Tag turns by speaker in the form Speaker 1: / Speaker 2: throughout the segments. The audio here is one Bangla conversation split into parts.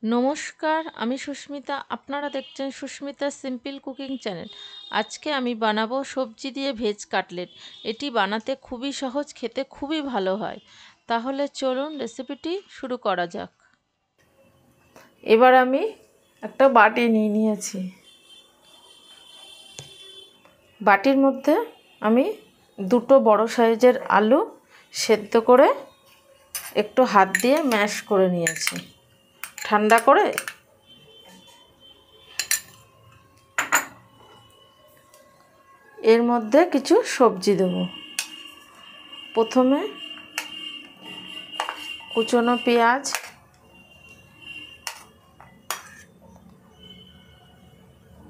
Speaker 1: নমস্কার, আমি সুস্মিতা। আপনারা দেখছেন সুস্মিতা সিম্পল কুকিং চ্যানেল। আজকে আমি বানাবো সবজি দিয়ে ভেজ কাটলেট। এটি বানাতে খুবই সহজ, খেতে খুবই ভালো হয়। তাহলে চলুন রেসিপিটি শুরু করা যাক। এবার আমি একটা বাটি নিয়ে নিয়েছি। বাটির মধ্যে আমি দুটো বড় সাইজের আলু সেদ্ধ করে একটু হাত দিয়ে ম্যাশ করে নিয়েছি। ঠান্ডা করে এর মধ্যে কিছু সবজি দেব। প্রথমে কুচনো পেঁয়াজ,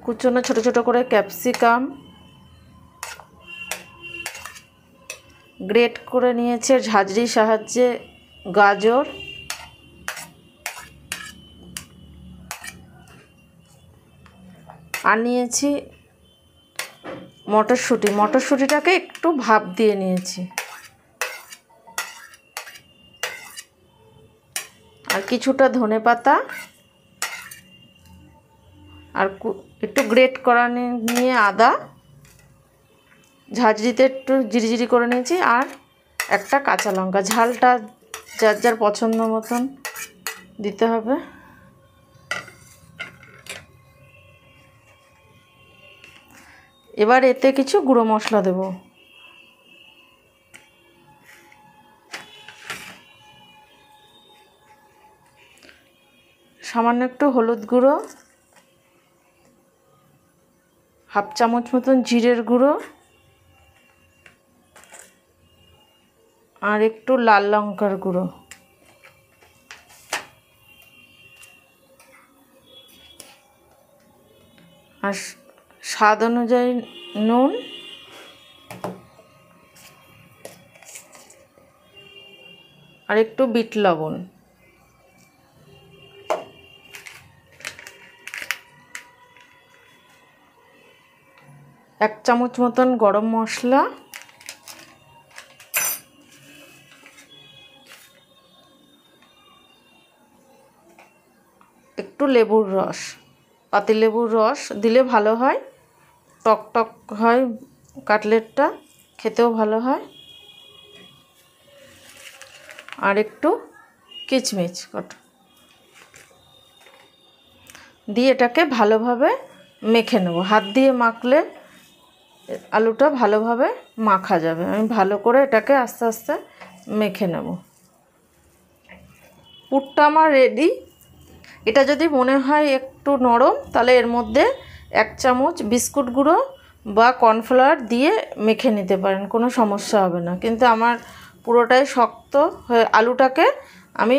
Speaker 1: কুচনো ছোট ছোট করে ক্যাপসিকাম, গ্রেট করে নিয়েছে ঝাঁঝরির সাহায্যে গাজর, আর নিয়েছি মটরশুঁটি। মটরশুঁটিটাকে একটু ভাপ দিয়ে নিয়েছি। আর কিছুটা ধনেপাতা, আর একটু গ্রেট করা নিয়ে আদা, ঝাঁঝরিতে একটু জিরিজিরি করে নিয়েছি, আর একটা কাঁচা লঙ্কা। ঝালটা যার যার পছন্দ মতন দিতে হবে। এবার এতে কিছু গুঁড়ো মশলা দেব। সামান্য একটু হলুদ গুঁড়ো, হাফ চামচ মতন জিরের গুঁড়ো, আর একটু লাল লঙ্কার গুঁড়ো, আর স্বাদ অনুযায়ী নুন, আর একটু বিট লবণ। এক চামচ মতন গরম মশলা, একটু লেবুর রস। পাতিলেবুর রস দিলে ভালো হয়, টক টক হয়, কাটলেটটা খেতেও ভালো হয়। আর একটু কিচমিচ দিয়ে এটাকে ভালোভাবে মেখে নেব। হাত দিয়ে মাখলে আলুটা ভালোভাবে মাখা যাবে। আমি ভালো করে এটাকে আস্তে আস্তে মেখে নেব। পুরটা আমার রেডি। এটা যদি মনে হয় একটু নরম, তাহলে এর মধ্যে এক চামচ বিস্কুট গুঁড়ো বা কর্নফ্লাওয়ার দিয়ে মেখে নিতে পারেন, কোনো সমস্যা হবে না। কিন্তু আমার পুরোটাই শক্ত হয়ে, আলুটাকে আমি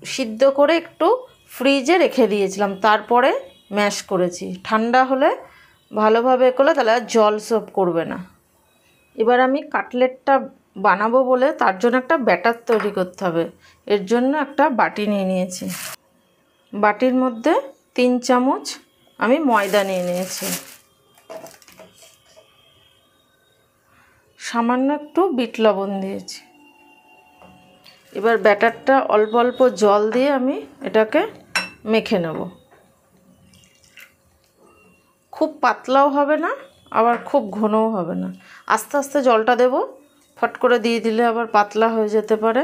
Speaker 1: সিদ্ধ করে একটু ফ্রিজে রেখে দিয়েছিলাম, তারপরে ম্যাশ করেছি। ঠান্ডা হলে ভালোভাবে করলে তাহলে আর জল সোপ করবে না। এবার আমি কাটলেটটা বানাবো বলে তার জন্য একটা ব্যাটার তৈরি করতে হবে। এর জন্য একটা বাটি নিয়ে নিয়েছি। বাটির মধ্যে 3 চামচ আমি ময়দা নিয়ে নিয়েছি। সামান্য একটু বিট লবণ দিয়েছি। এবার ব্যাটারটা অল্প অল্প জল দিয়ে আমি এটাকে মেখে নেব। খুব পাতলাও হবে না, আবার খুব ঘনও হবে না। আস্তে আস্তে জলটা দেব, ফট করে দিয়ে দিলে আবার পাতলা হয়ে যেতে পারে।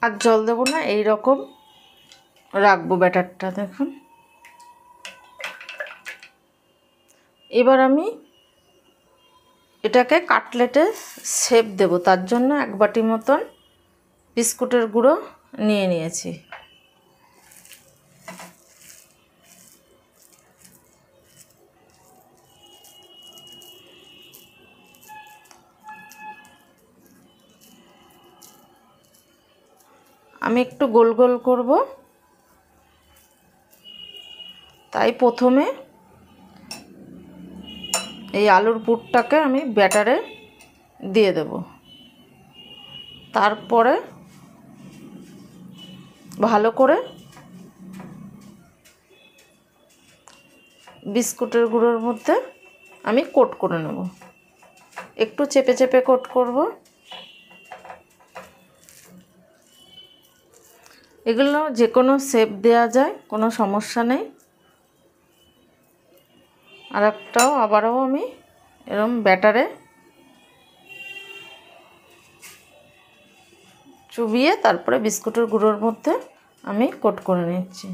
Speaker 1: আর জল দেব না, এই রকম রাখবো ব্যাটারটা। দেখুন, এবার আমি এটাকে কাটলেটে শেপ দেব। তার জন্য এক বাটি মতন বিস্কুটের গুঁড়ো নিয়ে নিয়েছি। আমি একটু গোল গোল করব, তাই প্রথমে এই আলুর পুরটাকে আমি ব্যাটারে দিয়ে দেব। তারপরে ভালো করে বিস্কুটের গুঁড়োর মধ্যে আমি কোট করে নেব। একটু চেপে চেপে কোট করব। এগুলো যে কোনো শেপ দেওয়া যায়, কোনো সমস্যা নেই। আর একটাও আবারও আমি এরকম ব্যাটারে চুবিয়ে তারপরে বিস্কুটের গুঁড়োর মধ্যে আমি কোট করে নিচ্ছি।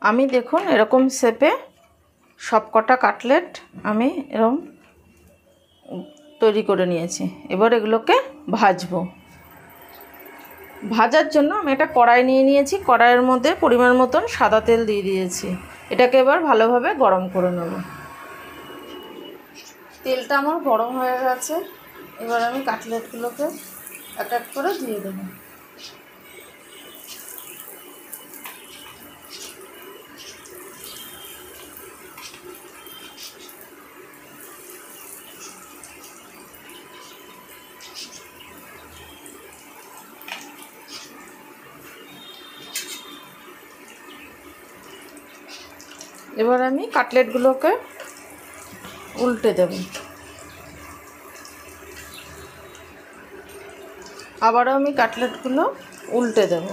Speaker 1: আমি দেখুন এরকম শেপে সব কটা কাটলেট আমি এরকম তৈরি করে নিয়েছি। এবার এগুলোকে ভাজবো। ভাজার জন্য আমি একটা কড়াই নিয়ে নিয়েছি, কড়াইয়ের মধ্যে পরিমাণ মতন সাদা তেল দিয়ে দিয়েছি। এটাকে এবার ভালোভাবে গরম করে নেব। তেলটা আমার গরম হয়ে গেছে, এবার আমি কাটলেটগুলোকে এক এক করে দিয়ে দেবো। এবার আমি কাটলেটগুলোকে উল্টে দেব। আবারও আমি কাটলেটগুলো উল্টে দেব।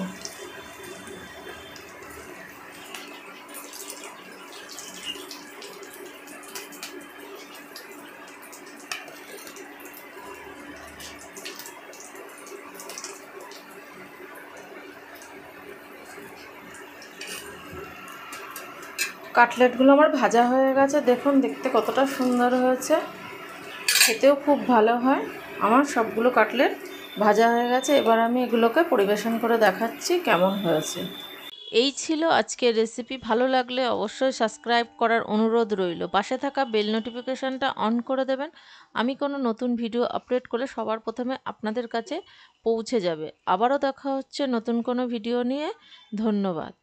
Speaker 1: কাটলেটগুলো আমার ভাজা হয়ে গেছে, দেখুন দেখতে কতটা সুন্দর হয়েছে, খেতেও খুব ভালো হয়। আমার সবগুলো কাটলেট ভাজা হয়ে গেছে, এবার আমি এগুলোকে পরিবেশন করে দেখাচ্ছি কেমন হয়েছে। এই ছিল আজকের রেসিপি। ভালো লাগলে অবশ্যই সাবস্ক্রাইব করার অনুরোধ রইল। পাশে থাকা বেল নোটিফিকেশানটা অন করে দেবেন। আমি কোনো নতুন ভিডিও আপলোড করলে সবার প্রথমে আপনাদের কাছে পৌঁছে যাবে। আবারও দেখা হচ্ছে নতুন কোনো ভিডিও নিয়ে। ধন্যবাদ।